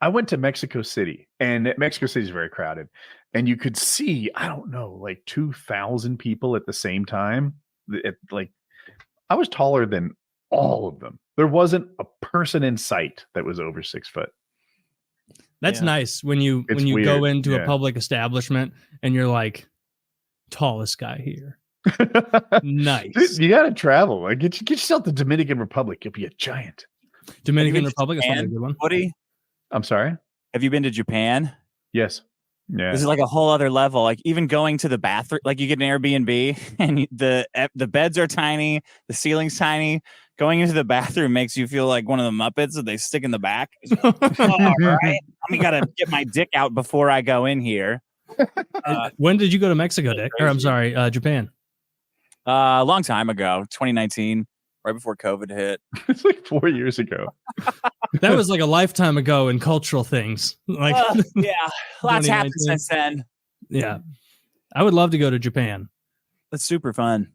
I went to Mexico City, and Mexico City is very crowded, and you could see, I don't know, like 2,000 people at the same time. I was taller than all of them. There wasn't a person in sight that was over 6 foot. That's nice when you go into a public establishment and you're like, tallest guy here. Nice. Dude, you gotta travel. Like, get yourself to the Dominican Republic. You'll be a giant. Dominican Republic is probably a good one. Woody, I'm sorry. have you been to Japan? Yes. Yeah. This is like a whole other level. Like even going to the bathroom, like you get an Airbnb and the beds are tiny, the ceiling's tiny. Going into the bathroom makes you feel like one of the Muppets that they stick in the back. All right, I gotta get my dick out before I go in here. When did you go to Mexico, Dick? Or I'm sorry, Japan. A long time ago, 2019, right before COVID hit. It's like 4 years ago. That was like a lifetime ago in cultural things. Like, yeah, lots happened since then. Yeah, I would love to go to Japan. That's super fun.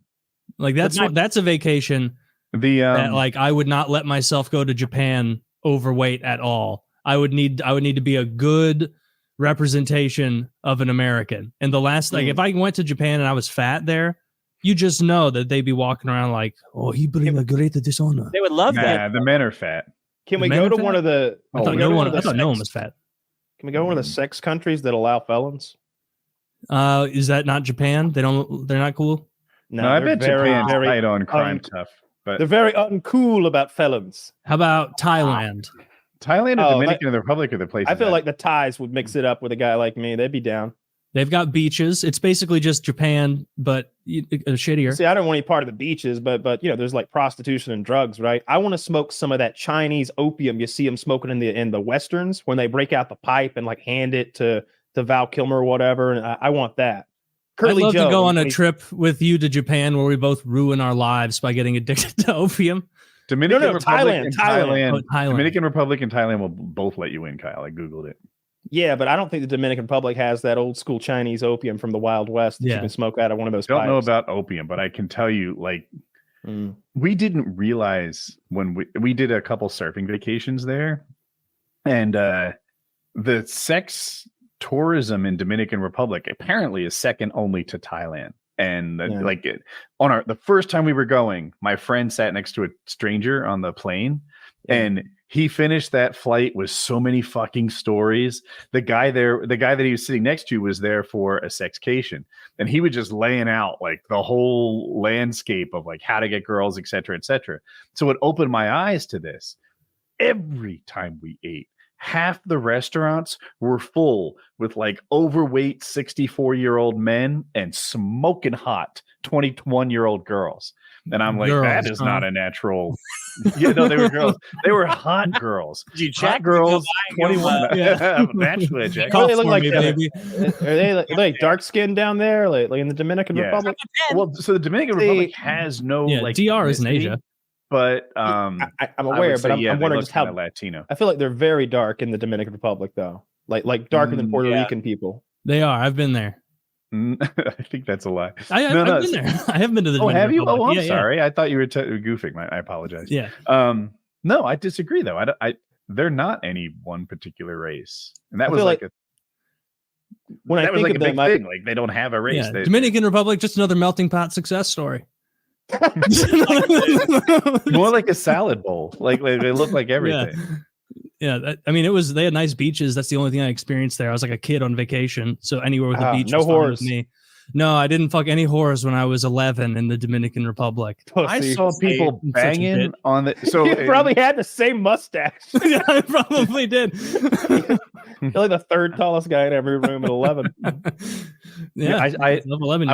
Like that's a vacation. That, like, I would not let myself go to Japan overweight at all. I would need to be a good representation of an American. And the last, like, if I went to Japan and I was fat there, you just know that they'd be walking around like, oh, he bring a great dishonor. They would love that. The men are fat. Can we go to one of the? I thought no one was fat. Can we go to one of the sex countries that allow felons? Is that not Japan? They're not cool. No, I bet Japan's tight on crime stuff. But they're very uncool about felons. How about Thailand? Thailand and Dominican Republic are the places. I feel like the Thais would mix it up with a guy like me. They'd be down. They've got beaches. It's basically just Japan, but shittier. See, I don't want any part of the beaches, but there's like prostitution and drugs, right? I want to smoke some of that Chinese opium you see them smoking in the westerns when they break out the pipe and like hand it to Val Kilmer or whatever. And I want that. I'd love to go on a trip with you to Japan where we both ruin our lives by getting addicted to opium. Dominican Republic Thailand. Dominican Republic and Thailand will both let you in, Kyle. I Googled it. Yeah, but I don't think the Dominican Republic has that old school Chinese opium from the Wild West that you can smoke out of one of those pipes. I don't know about opium, but I can tell you, like, we didn't realize when we did a couple surfing vacations there, and the sex tourism in Dominican Republic apparently is second only to Thailand. And the first time we were going, my friend sat next to a stranger on the plane, and he finished that flight with so many fucking stories. The guy that he was sitting next to was there for a sexcation, and he was just laying out like the whole landscape of like how to get girls, et cetera, et cetera. So it opened my eyes to this. Every time we ate, half the restaurants were full with like overweight 64-year-old men and smoking hot 21-year-old girls. And I'm like, that is not a natural. Yeah, no, they were girls. They were hot girls. Did you check? Hot girls, 21. Naturally, Jack. What do they look like, baby? Are they like dark skinned down there, like in the Dominican Republic? Well, so the Dominican Republic has no like. DR is in Asia. But I'm aware, but I'm wondering just how Latino. I feel like they're very dark in the Dominican Republic, though, like darker than Puerto Rican people. They are. I've been there. I think that's a lie. I've been there. I haven't been to the. Dominican have you? Republic. I'm sorry. I thought you were goofing. I apologize. Yeah. No, I disagree though. They're not any one particular race, and that was like a. When I think of them, thing. Like they don't have a race. Yeah. Dominican Republic, just another melting pot success story. More like a salad bowl. Like they look like everything. Yeah. I mean, they had nice beaches. That's the only thing I experienced there. I was like a kid on vacation, so anywhere with a beach. No whores. With me. No, I didn't fuck any whores when I was 11 in the Dominican Republic. I saw people banging on the. So you probably had the same mustache. Yeah, I probably did. You're like the third tallest guy in every room at 11. Yeah, I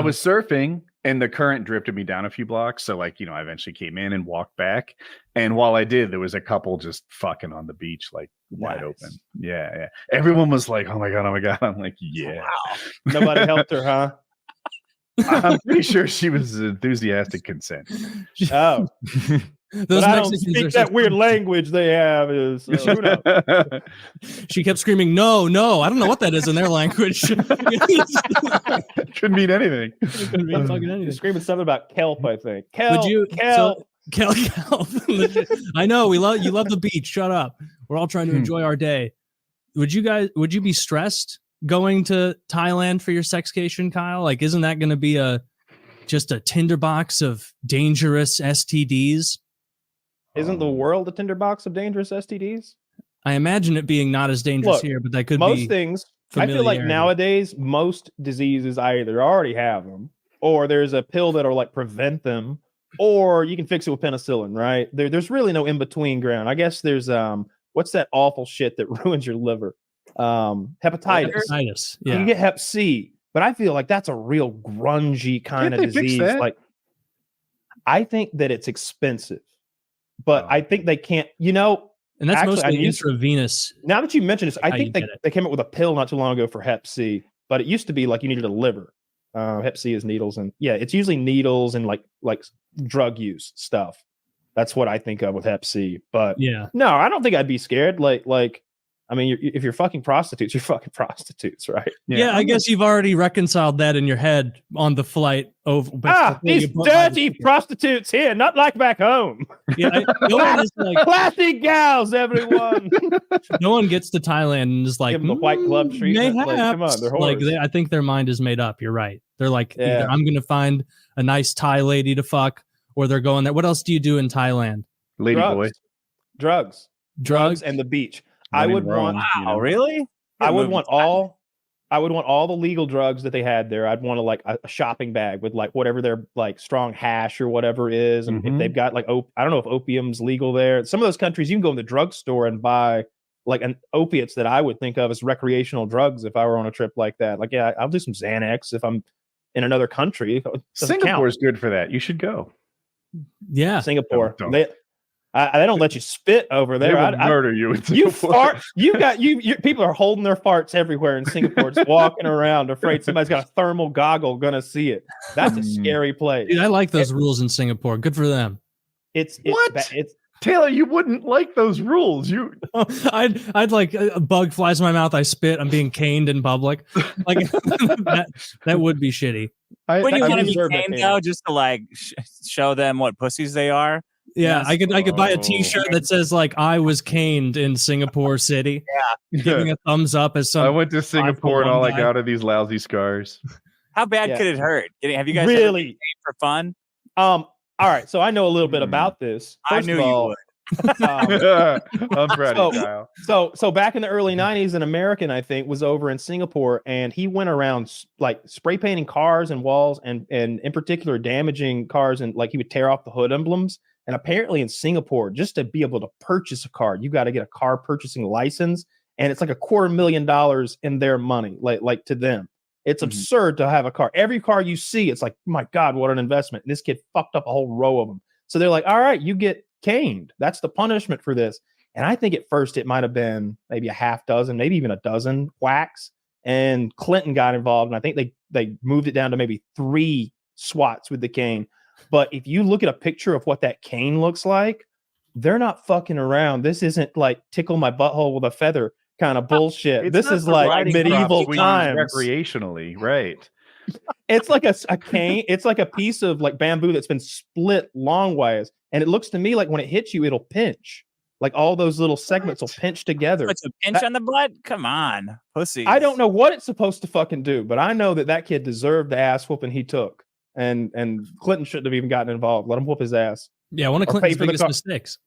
was surfing and the current drifted me down a few blocks. So I eventually came in and walked back. And while I did, there was a couple just fucking on the beach, like wide open. Yeah. Everyone was like, oh my God. I'm like, yeah. Wow. Nobody helped her, huh? I'm pretty sure she was enthusiastic consent. Oh. Those I don't speak that weird language they have. She kept screaming, no, I don't know what that is in their language. Couldn't mean anything. Couldn't mean fucking anything. Screaming something about kelp, I think. Kelp. Kelp. I know you love the beach. Shut up. We're all trying to enjoy our day. would you be stressed going to Thailand for your sexcation, Kyle? Like, isn't that going to be just a tinderbox of dangerous STDs? Isn't the world a tinderbox of dangerous STDs? I imagine it being not as dangerous here, but that could be most things. I feel like nowadays most diseases I either already have them, or there's a pill that'll like prevent them, or you can fix it with penicillin. Right? There's really no in between ground. I guess there's what's that awful shit that ruins your liver? Hepatitis. Yeah. You can get Hep C, but I feel like that's a real grungy kind of disease. Like, I think that it's expensive, but I think they can't. And that's actually, mostly intravenous. Now that you mention this, I think they came up with a pill not too long ago for Hep C, but it used to be like you needed a liver. Hep C is needles, and it's usually needles and like drug use stuff. That's what I think of with Hep C. But no, I don't think I'd be scared. Like, I mean, if you're fucking prostitutes, you're fucking prostitutes, right? Yeah, I guess you've already reconciled that in your head on the flight over. These dirty prostitutes here, not like back home. Yeah, classy gals, everyone. No one gets to Thailand and is like, give them the white glove treatment. Like, come on, they're whores. I think their mind is made up. You're right. They're like, either I'm going to find a nice Thai lady to fuck, or they're going there. What else do you do in Thailand? Lady boy, drugs, and the beach. I would want. Wow, really? I would want all the legal drugs that they had there. I'd want a shopping bag with like whatever their like strong hash or whatever is, and if they've got like I don't know if opium's legal there. Some of those countries you can go in the drugstore and buy like opiates that I would think of as recreational drugs if I were on a trip like that. Like, I'll do some Xanax if I'm in another country. Singapore is good for that. You should go. Yeah, Singapore. They don't let you spit over there. They will murder you. You fart. You people are holding their farts everywhere in Singapore, just walking around, afraid somebody's got a thermal goggle gonna see it. That's a scary place. Dude, I like those rules in Singapore. Good for them. It's Taylor, you wouldn't like those rules. I'd like a bug flies in my mouth. I spit. I'm being caned in public. Like that would be shitty. Wouldn't you want to be caned though, just to like show them what pussies they are? Yeah, yes. I could buy a T-shirt that says like I was caned in Singapore City. Giving a thumbs up as some. I went to Singapore and all I got are these lousy scars. How bad could it hurt? Have you guys really ever been caned for fun? All right, so I know a little bit about this. First I knew you would. I'm proud of Kyle. So back in the early 90s, an American, I think, was over in Singapore, and he went around like spray painting cars and walls, and in particular damaging cars, and like he would tear off the hood emblems. And apparently in Singapore, just to be able to purchase a car, you got to get a car purchasing license, and it's like $250,000 in their money, like to them. It's absurd to have a car. Every car you see, it's like, my God, what an investment. And this kid fucked up a whole row of them. So they're like, all right, you get caned. That's the punishment for this. And I think at first it might have been maybe a half dozen, maybe even a dozen whacks. And Clinton got involved. And I think they moved it down to maybe 3 swats with the cane. But if you look at a picture of what that cane looks like, they're not fucking around. This isn't like tickle my butthole with a feather kind of bullshit. This is like medieval times. Recreationally, right? It's like a cane. It's like a piece of like bamboo that's been split long ways. And it looks to me like when it hits you, it'll pinch. Like all those little segments will pinch together. It's a pinch on the butt? Come on, pussy. I don't know what it's supposed to fucking do, but I know that kid deserved the ass whooping he took. And Clinton shouldn't have even gotten involved. Let him whoop his ass. Yeah, one of Clinton's biggest mistakes.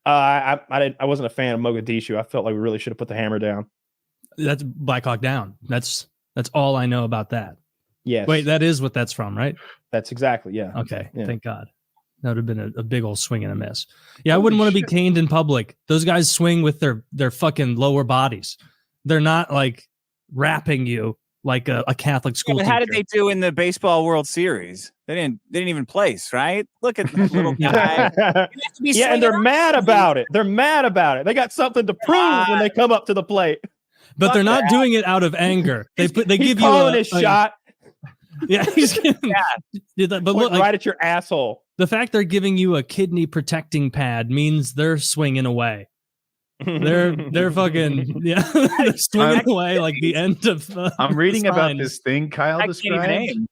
I wasn't a fan of Mogadishu. I felt like we really should have put the hammer down. That's Black Hawk Down. That's all I know about that. Yes. Wait, that is what that's from, right? That's exactly, yeah. Okay, thank God. That would have been a big old swing and a miss. Yeah, I wouldn't want to be caned in public. Those guys swing with their fucking lower bodies. They're not like rapping you like a Catholic school teacher. How did they do in the baseball World Series? They didn't even place, right? Look at the little guy. Yeah, and they're mad about it. They're mad about it. They got something to prove when they come up to the plate. But they're not doing it out of anger. They give you a shot. Yeah, he's getting, but look, right at your asshole. The fact they're giving you a kidney protecting pad means they're swinging away. They're fucking they're swinging away like the end of. I'm reading about this thing Kyle described.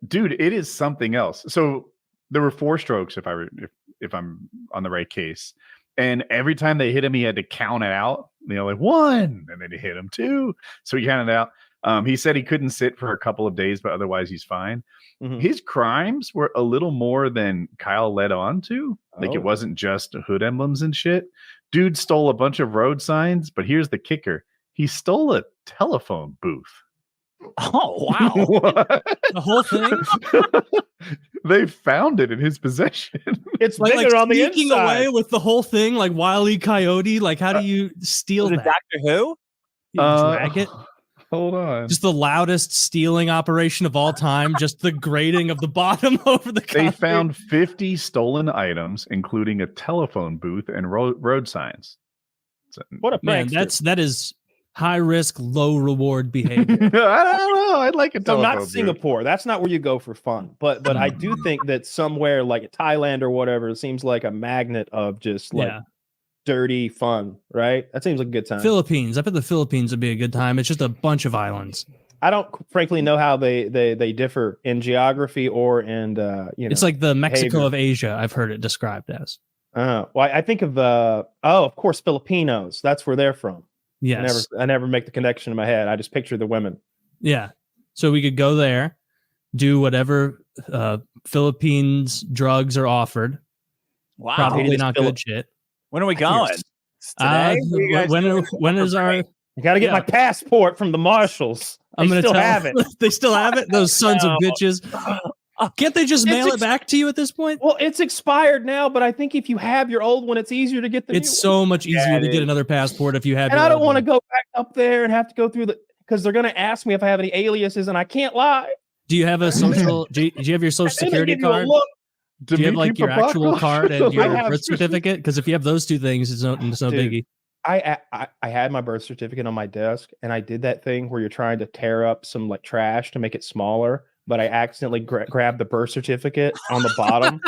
Dude, it is something else. So there were 4 strokes if I'm on the right case, And every time they hit him, he had to count it out. Like 1, and then he hit him 2. So he counted out. He said he couldn't sit for a couple of days, but otherwise he's fine. Mm-hmm. His crimes were a little more than Kyle led on to. Like it wasn't just hood emblems and shit. Dude stole a bunch of road signs, but here's the kicker. He stole a telephone booth. Oh, wow. The whole thing? They found it in his possession. It's bigger on the inside. Away with the whole thing, like Wile E. Coyote. Like, how do you steal that? Doctor Who? You drag it? Hold on. Just the loudest stealing operation of all time. Just the grating of the bottom over the concrete. They found 50 stolen items, including a telephone booth and road signs. So, what a prankster. That is high risk, low reward behavior. I don't know. I'd like it. So not Singapore. That's not where you go for fun. But I do think that somewhere like Thailand or whatever seems like a magnet of just like dirty fun, right? That seems like a good time. Philippines. I bet the Philippines would be a good time. It's just a bunch of islands. I don't frankly know how they differ in geography or in it's like the Mexico of Asia. I've heard it described as. Well, I think of of course Filipinos. That's where they're from. Yes. I never make the connection in my head. I just picture the women. Yeah. So we could go there, do whatever Philippines drugs are offered. Wow. Probably not good shit. When are we going? Today? When is our... I got to get my passport from the marshals. I'm going to have it. They still have it? Those sons of bitches. Can't they just mail it back to you at this point? Well, it's expired now, but I think if you have your old one, it's easier to get the new one. It's so much easier to get another passport if you have. And I don't want to go back up there and have to go through because they're going to ask me if I have any aliases, and I can't lie. Do you have a social? do you have your social security card? Do you have like your actual card and your birth certificate? Because if you have those two things, it's no biggie. I had my birth certificate on my desk, and I did that thing where you're trying to tear up some like trash to make it smaller. But I accidentally grabbed the birth certificate on the bottom.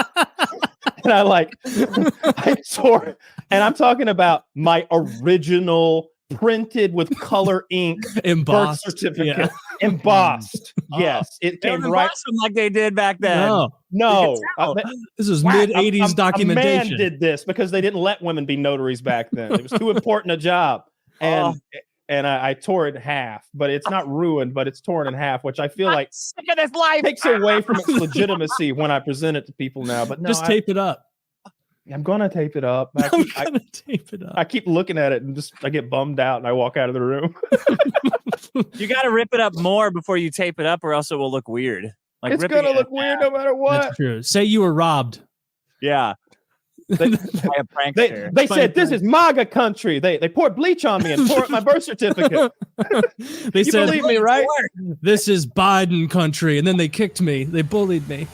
And I tore it. And I'm talking about my original printed with color ink embossed birth certificate. Yeah. Embossed. Yes. It came right like they did back then. No. This was mid-80s documentation. A man did this because they didn't let women be notaries back then. It was too important a job. And I tore it in half, but it's not ruined, but it's torn in half, which I feel like sick of this life. Takes away from its legitimacy when I present it to people now. But no, just tape it up. I'm gonna tape it up. I keep looking at it and I get bummed out and I walk out of the room. You got to rip it up more before you tape it up, or else it will look weird. Like it's gonna look weird no matter what. That's true. Say you were robbed. Yeah. They said this is MAGA country. They poured bleach on me and tore up my birth certificate. They said, believe me, right? This is Biden country, and then they kicked me. They bullied me.